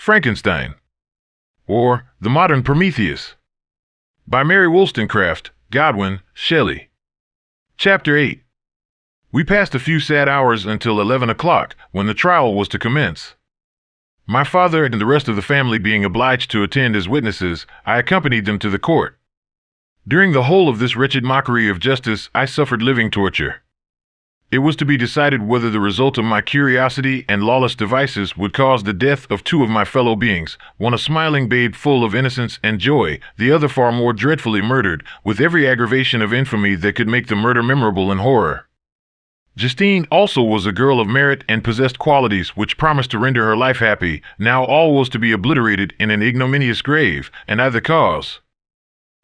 Frankenstein, or The Modern Prometheus, by Mary Wollstonecraft, Godwin, Shelley. Chapter 8. We passed a few sad hours until 11 o'clock, when the trial was to commence. My father and the rest of the family being obliged to attend as witnesses, I accompanied them to the court. During the whole of this wretched mockery of justice, I suffered living torture. It was to be decided whether the result of my curiosity and lawless devices would cause the death of two of my fellow beings, one a smiling babe full of innocence and joy, the other far more dreadfully murdered, with every aggravation of infamy that could make the murder memorable and horror. Justine also was a girl of merit and possessed qualities which promised to render her life happy. Now all was to be obliterated in an ignominious grave, and I the cause.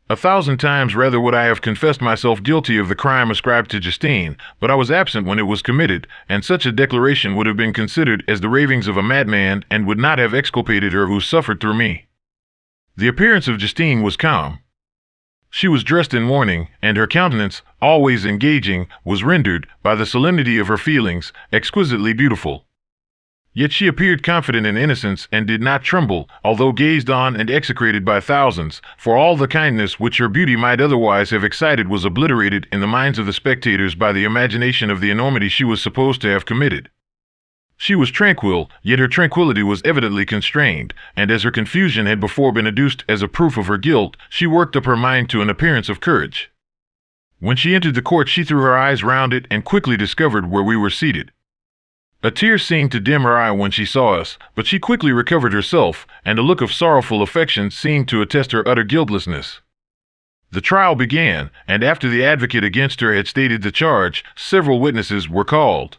1,000 times rather would I have confessed myself guilty of the crime ascribed to Justine, but I was absent when it was committed, and such a declaration would have been considered as the ravings of a madman and would not have exculpated her who suffered through me. The appearance of Justine was calm. She was dressed in mourning, and her countenance, always engaging, was rendered, by the solemnity of her feelings, exquisitely beautiful. Yet she appeared confident in innocence and did not tremble, although gazed on and execrated by thousands, for all the kindness which her beauty might otherwise have excited was obliterated in the minds of the spectators by the imagination of the enormity she was supposed to have committed. She was tranquil, yet her tranquillity was evidently constrained, and as her confusion had before been adduced as a proof of her guilt, she worked up her mind to an appearance of courage. When she entered the court, she threw her eyes round it and quickly discovered where we were seated. A tear seemed to dim her eye when she saw us, but she quickly recovered herself, and a look of sorrowful affection seemed to attest her utter guiltlessness. The trial began, and after the advocate against her had stated the charge, several witnesses were called.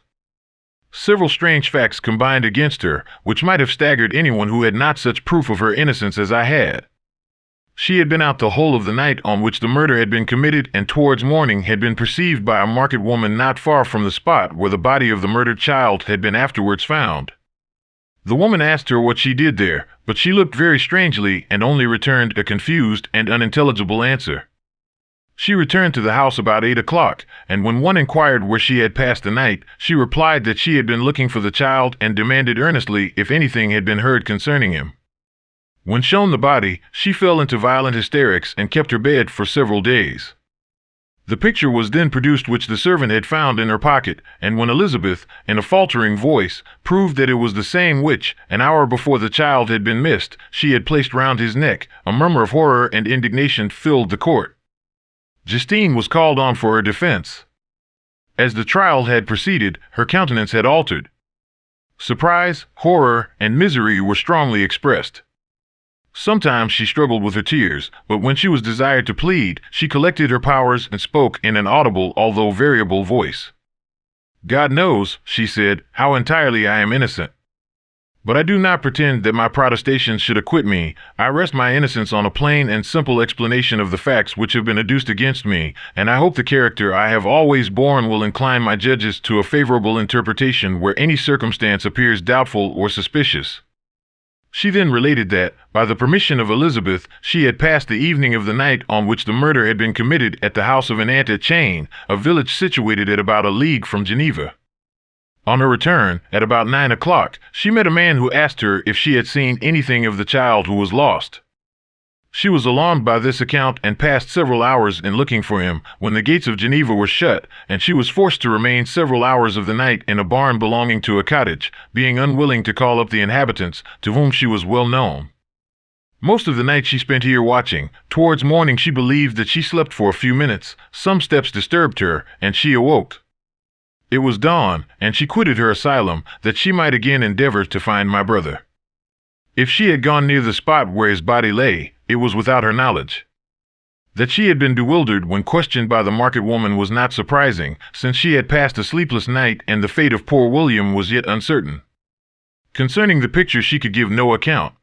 Several strange facts combined against her, which might have staggered anyone who had not such proof of her innocence as I had. She had been out the whole of the night on which the murder had been committed, and towards morning had been perceived by a market woman not far from the spot where the body of the murdered child had been afterwards found. The woman asked her what she did there, but she looked very strangely and only returned a confused and unintelligible answer. She returned to the house about 8 o'clock, and when one inquired where she had passed the night, she replied that she had been looking for the child and demanded earnestly if anything had been heard concerning him. When shown the body, she fell into violent hysterics and kept her bed for several days. The picture was then produced which the servant had found in her pocket, and when Elizabeth, in a faltering voice, proved that it was the same which, an hour before the child had been missed, she had placed round his neck, a murmur of horror and indignation filled the court. Justine was called on for her defense. As the trial had proceeded, her countenance had altered. Surprise, horror, and misery were strongly expressed. Sometimes she struggled with her tears, but when she was desired to plead, she collected her powers and spoke in an audible although variable voice. "God knows," she said, "how entirely I am innocent. But I do not pretend that my protestations should acquit me. I rest my innocence on a plain and simple explanation of the facts which have been adduced against me, and I hope the character I have always borne will incline my judges to a favorable interpretation where any circumstance appears doubtful or suspicious." She then related that, by the permission of Elizabeth, she had passed the evening of the night on which the murder had been committed at the house of an aunt at Chain, a village situated at about a league from Geneva. On her return, at about 9 o'clock, she met a man who asked her if she had seen anything of the child who was lost. She was alarmed by this account and passed several hours in looking for him, when the gates of Geneva were shut, and she was forced to remain several hours of the night in a barn belonging to a cottage, being unwilling to call up the inhabitants, to whom she was well known. Most of the night she spent here watching. Towards morning she believed that she slept for a few minutes. Some steps disturbed her, and she awoke. It was dawn, and she quitted her asylum, that she might again endeavor to find my brother. If she had gone near the spot where his body lay, it was without her knowledge. That she had been bewildered when questioned by the market woman was not surprising, since she had passed a sleepless night and the fate of poor William was yet uncertain. Concerning the picture she could give no account.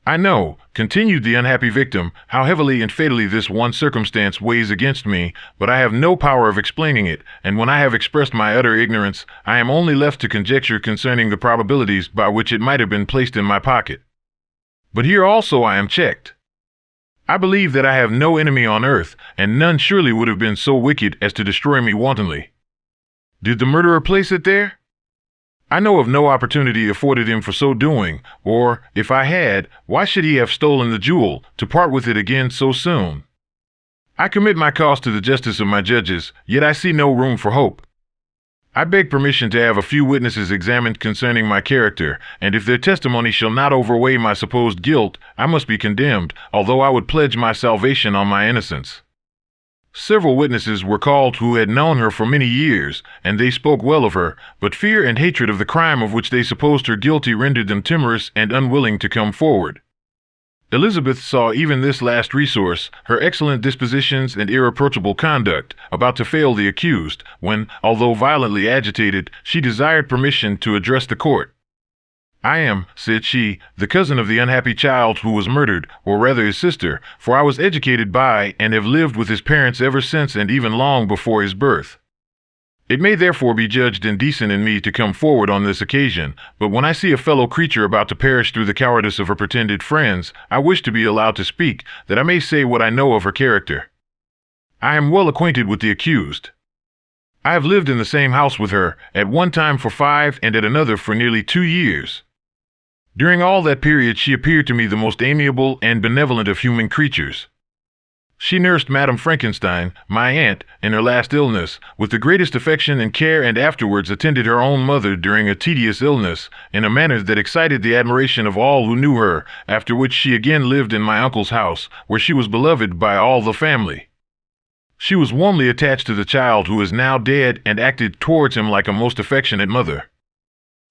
"I know," continued the unhappy victim, "how heavily and fatally this one circumstance weighs against me, but I have no power of explaining it, and when I have expressed my utter ignorance, I am only left to conjecture concerning the probabilities by which it might have been placed in my pocket. But here also I am checked. I believe that I have no enemy on earth, and none surely would have been so wicked as to destroy me wantonly. Did the murderer place it there? I know of no opportunity afforded him for so doing, or, if I had, why should he have stolen the jewel, to part with it again so soon? I commit my cause to the justice of my judges, yet I see no room for hope. I beg permission to have a few witnesses examined concerning my character, and if their testimony shall not overweigh my supposed guilt, I must be condemned, although I would pledge my salvation on my innocence. Several witnesses were called who had known her for many years, and they spoke well of her, but fear and hatred of the crime of which they supposed her guilty rendered them timorous and unwilling to come forward. Elizabeth saw even this last resource, her excellent dispositions and irreproachable conduct, about to fail the accused, when, although violently agitated, she desired permission to address the court. "I am," said she, "the cousin of the unhappy child who was murdered, or rather his sister, for I was educated by and have lived with his parents ever since and even long before his birth. It may therefore be judged indecent in me to come forward on this occasion, but when I see a fellow creature about to perish through the cowardice of her pretended friends, I wish to be allowed to speak, that I may say what I know of her character. I am well acquainted with the accused. I have lived in the same house with her, at one time for 5 and at another for nearly 2 years. During all that period she appeared to me the most amiable and benevolent of human creatures. She nursed Madame Frankenstein, my aunt, in her last illness, with the greatest affection and care, and afterwards attended her own mother during a tedious illness, in a manner that excited the admiration of all who knew her, after which she again lived in my uncle's house, where she was beloved by all the family. She was warmly attached to the child who is now dead, and acted towards him like a most affectionate mother.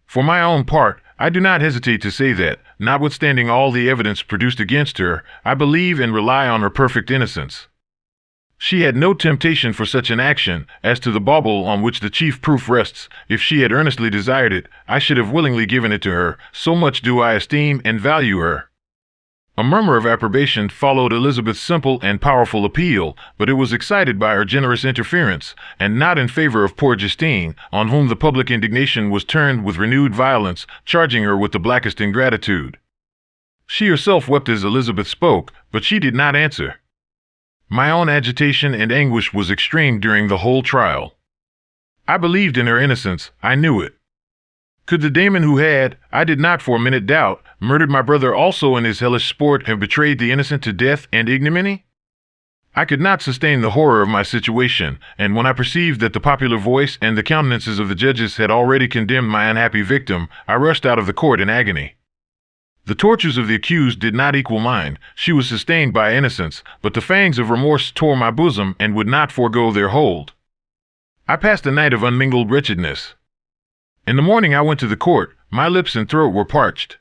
For my own part, I do not hesitate to say that, notwithstanding all the evidence produced against her, I believe and rely on her perfect innocence. She had no temptation for such an action. As to the bauble on which the chief proof rests, if she had earnestly desired it, I should have willingly given it to her, so much do I esteem and value her." A murmur of approbation followed Elizabeth's simple and powerful appeal, but it was excited by her generous interference, and not in favor of poor Justine, on whom the public indignation was turned with renewed violence, charging her with the blackest ingratitude. She herself wept as Elizabeth spoke, but she did not answer. My own agitation and anguish was extreme during the whole trial. I believed in her innocence, I knew it. Could the demon who had, I did not for a minute doubt, murdered my brother also in his hellish sport have betrayed the innocent to death and ignominy? I could not sustain the horror of my situation, and when I perceived that the popular voice and the countenances of the judges had already condemned my unhappy victim, I rushed out of the court in agony. The tortures of the accused did not equal mine. She was sustained by innocence, but the fangs of remorse tore my bosom and would not forego their hold. I passed a night of unmingled wretchedness. In the morning I went to the court. My lips and throat were parched.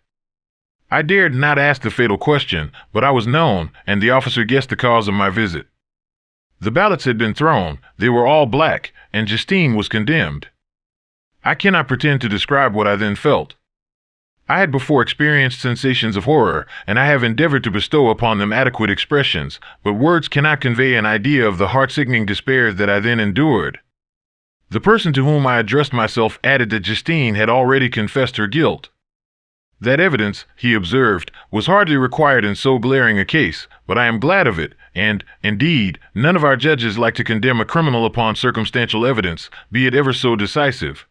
I dared not ask the fatal question, but I was known, and the officer guessed the cause of my visit. The ballots had been thrown, they were all black, and Justine was condemned. I cannot pretend to describe what I then felt. I had before experienced sensations of horror, and I have endeavored to bestow upon them adequate expressions, but words cannot convey an idea of the heart-sickening despair that I then endured. The person to whom I addressed myself added that Justine had already confessed her guilt. That evidence, he observed, was hardly required in so glaring a case, but I am glad of it, and, indeed, none of our judges like to condemn a criminal upon circumstantial evidence, be it ever so decisive.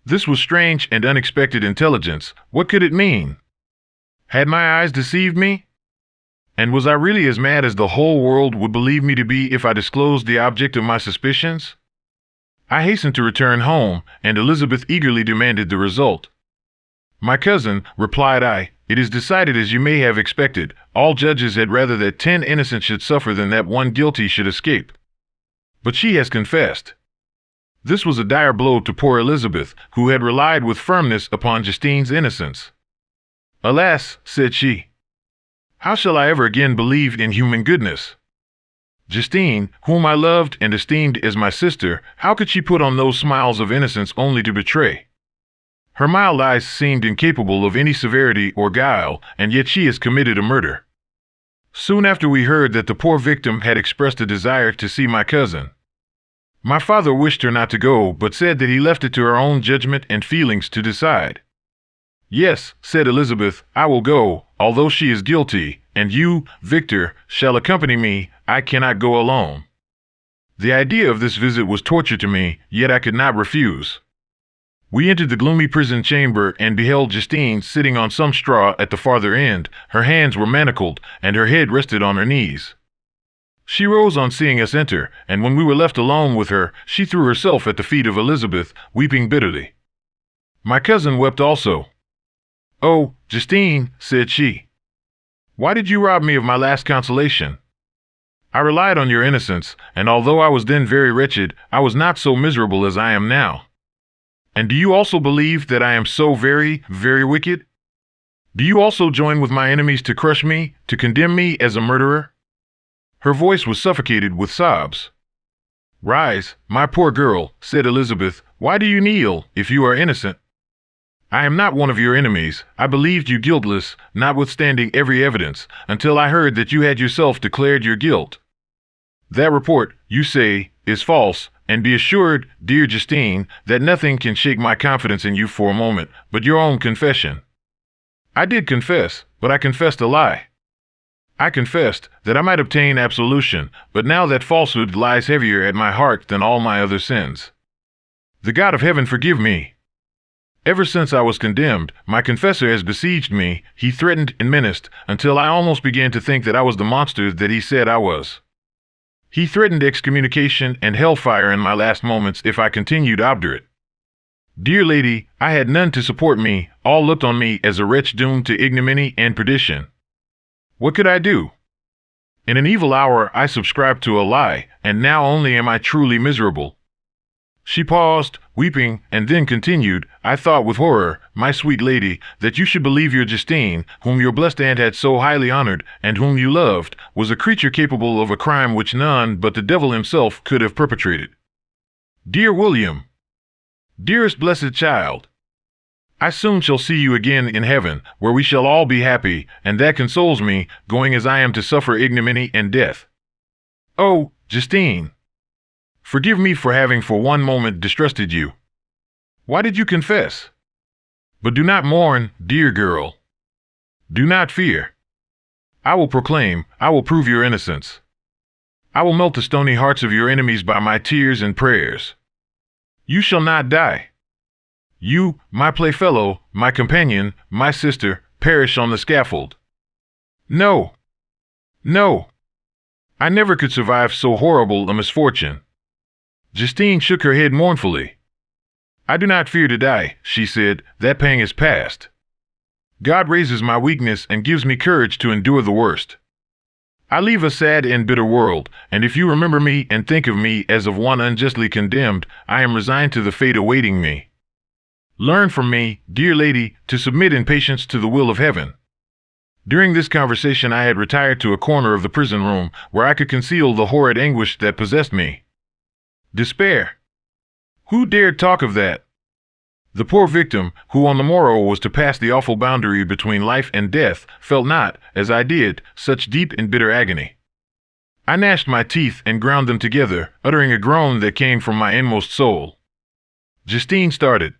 This was strange and unexpected intelligence. What could it mean? Had my eyes deceived me? And was I really as mad as the whole world would believe me to be if I disclosed the object of my suspicions? I hastened to return home, and Elizabeth eagerly demanded the result. "My cousin," replied I, "it is decided as you may have expected. All judges had rather that 10 innocent should suffer than that 1 guilty should escape. But she has confessed." This was a dire blow to poor Elizabeth, who had relied with firmness upon Justine's innocence. "Alas," said she, "how shall I ever again believe in human goodness? Justine, whom I loved and esteemed as my sister, how could she put on those smiles of innocence only to betray? Her mild eyes seemed incapable of any severity or guile, and yet she has committed a murder." Soon after we heard that the poor victim had expressed a desire to see my cousin. My father wished her not to go, but said that he left it to her own judgment and feelings to decide. "Yes," said Elizabeth, "I will go, although she is guilty, and you, Victor, shall accompany me. I cannot go alone." The idea of this visit was torture to me, yet I could not refuse. We entered the gloomy prison chamber and beheld Justine sitting on some straw at the farther end. Her hands were manacled, and her head rested on her knees. She rose on seeing us enter, and when we were left alone with her, she threw herself at the feet of Elizabeth, weeping bitterly. My cousin wept also. "Oh, Justine," said she, "why did you rob me of my last consolation? I relied on your innocence, and although I was then very wretched, I was not so miserable as I am now. And do you also believe that I am so very, very wicked? Do you also join with my enemies to crush me, to condemn me as a murderer?" Her voice was suffocated with sobs. "Rise, my poor girl," said Elizabeth. "Why do you kneel, if you are innocent? I am not one of your enemies. I believed you guiltless, notwithstanding every evidence, until I heard that you had yourself declared your guilt. That report, you say, is false, and be assured, dear Justine, that nothing can shake my confidence in you for a moment but your own confession. I did confess, but I confessed a lie. I confessed that I might obtain absolution, but now that falsehood lies heavier at my heart than all my other sins. The God of heaven forgive me. Ever since I was condemned, my confessor has besieged me. He threatened and menaced, until I almost began to think that I was the monster that he said I was. He threatened excommunication and hellfire in my last moments if I continued obdurate. Dear lady, I had none to support me. All looked on me as a wretch doomed to ignominy and perdition. What could I do? In an evil hour I subscribed to a lie, and now only am I truly miserable." She paused, weeping, and then continued, "I thought with horror, my sweet lady, that you should believe your Justine, whom your blessed aunt had so highly honored, and whom you loved, was a creature capable of a crime which none but the devil himself could have perpetrated. Dear William! Dearest blessed child! I soon shall see you again in heaven, where we shall all be happy, and that consoles me, going as I am to suffer ignominy and death. Oh, Justine! Forgive me for having for one moment distrusted you. Why did you confess? But do not mourn, dear girl. Do not fear. I will proclaim, I will prove your innocence. I will melt the stony hearts of your enemies by my tears and prayers. You shall not die. You, my playfellow, my companion, my sister, perish on the scaffold. No. No. I never could survive so horrible a misfortune." Justine shook her head mournfully. "I do not fear to die," she said. "That pang is past. God raises my weakness and gives me courage to endure the worst. I leave a sad and bitter world, and if you remember me and think of me as of one unjustly condemned, I am resigned to the fate awaiting me. Learn from me, dear lady, to submit in patience to the will of heaven." During this conversation I had retired to a corner of the prison room, where I could conceal the horrid anguish that possessed me. Despair! Who dared talk of that? The poor victim, who on the morrow was to pass the awful boundary between life and death, felt not, as I did, such deep and bitter agony. I gnashed my teeth and ground them together, uttering a groan that came from my inmost soul. Justine started.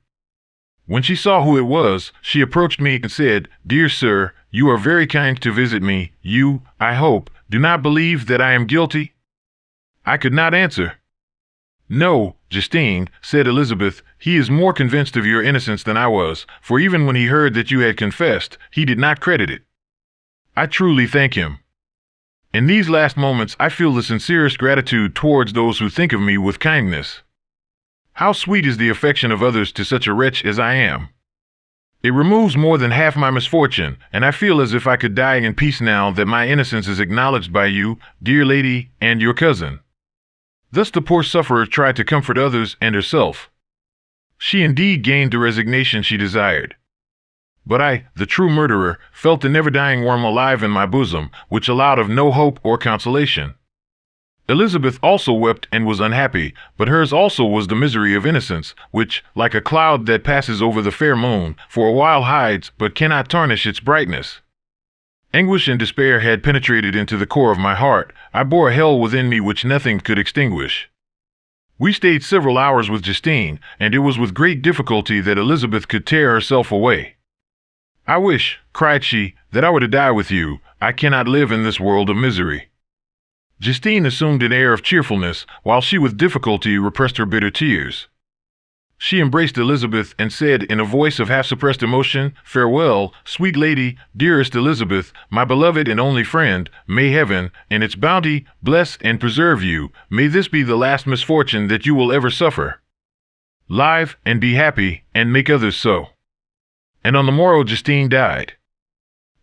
When she saw who it was, she approached me and said, "Dear sir, you are very kind to visit me. You, I hope, do not believe that I am guilty?" I could not answer. "No, Justine," said Elizabeth, "he is more convinced of your innocence than I was, for even when he heard that you had confessed, he did not credit it. I truly thank him. In these last moments I feel the sincerest gratitude towards those who think of me with kindness. How sweet is the affection of others to such a wretch as I am! It removes more than half my misfortune, and I feel as if I could die in peace now that my innocence is acknowledged by you, dear lady, and your cousin." Thus the poor sufferer tried to comfort others and herself. She indeed gained the resignation she desired. But I, the true murderer, felt the never-dying worm alive in my bosom, which allowed of no hope or consolation. Elizabeth also wept and was unhappy, but hers also was the misery of innocence, which, like a cloud that passes over the fair moon, for a while hides but cannot tarnish its brightness. Anguish and despair had penetrated into the core of my heart. I bore a hell within me which nothing could extinguish. We stayed several hours with Justine, and it was with great difficulty that Elizabeth could tear herself away. "I wish," cried she, "that I were to die with you. I cannot live in this world of misery." Justine assumed an air of cheerfulness, while she with difficulty repressed her bitter tears. She embraced Elizabeth and said in a voice of half-suppressed emotion, "Farewell, sweet lady, dearest Elizabeth, my beloved and only friend. May heaven, in its bounty, bless and preserve you. May this be the last misfortune that you will ever suffer. Live and be happy, and make others so." And on the morrow Justine died.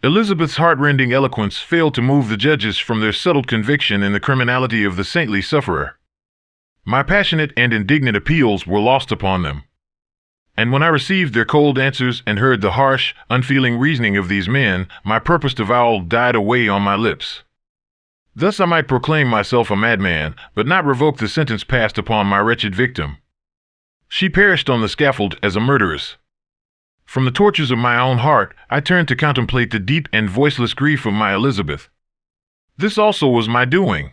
Elizabeth's heart-rending eloquence failed to move the judges from their settled conviction in the criminality of the saintly sufferer. My passionate and indignant appeals were lost upon them. And when I received their cold answers and heard the harsh, unfeeling reasoning of these men, my purposed avowal died away on my lips. Thus I might proclaim myself a madman, but not revoke the sentence passed upon my wretched victim. She perished on the scaffold as a murderess. From the tortures of my own heart, I turned to contemplate the deep and voiceless grief of my Elizabeth. This also was my doing.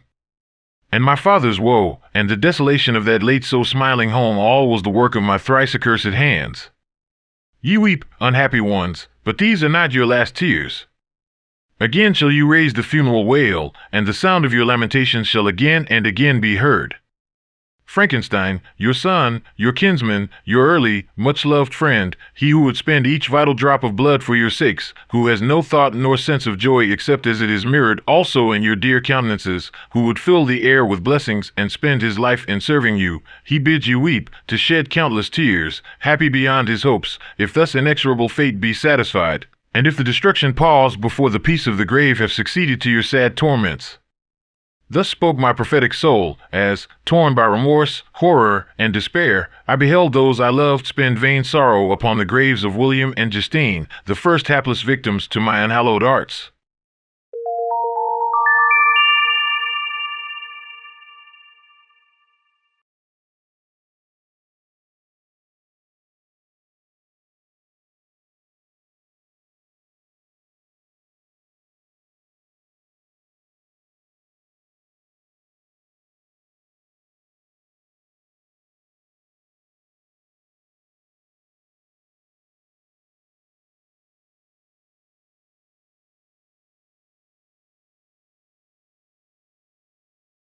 And my father's woe, and the desolation of that late so smiling home, all was the work of my thrice accursed hands. Ye weep, unhappy ones, but these are not your last tears. Again shall you raise the funeral wail, and the sound of your lamentations shall again and again be heard. Frankenstein, your son, your kinsman, your early, much-loved friend, he who would spend each vital drop of blood for your sakes, who has no thought nor sense of joy except as it is mirrored also in your dear countenances, who would fill the air with blessings and spend his life in serving you, he bids you weep, to shed countless tears, happy beyond his hopes, if thus inexorable fate be satisfied, and if the destruction pause before the peace of the grave have succeeded to your sad torments. Thus spoke my prophetic soul, as, torn by remorse, horror, and despair, I beheld those I loved spend vain sorrow upon the graves of William and Justine, the first hapless victims to my unhallowed arts.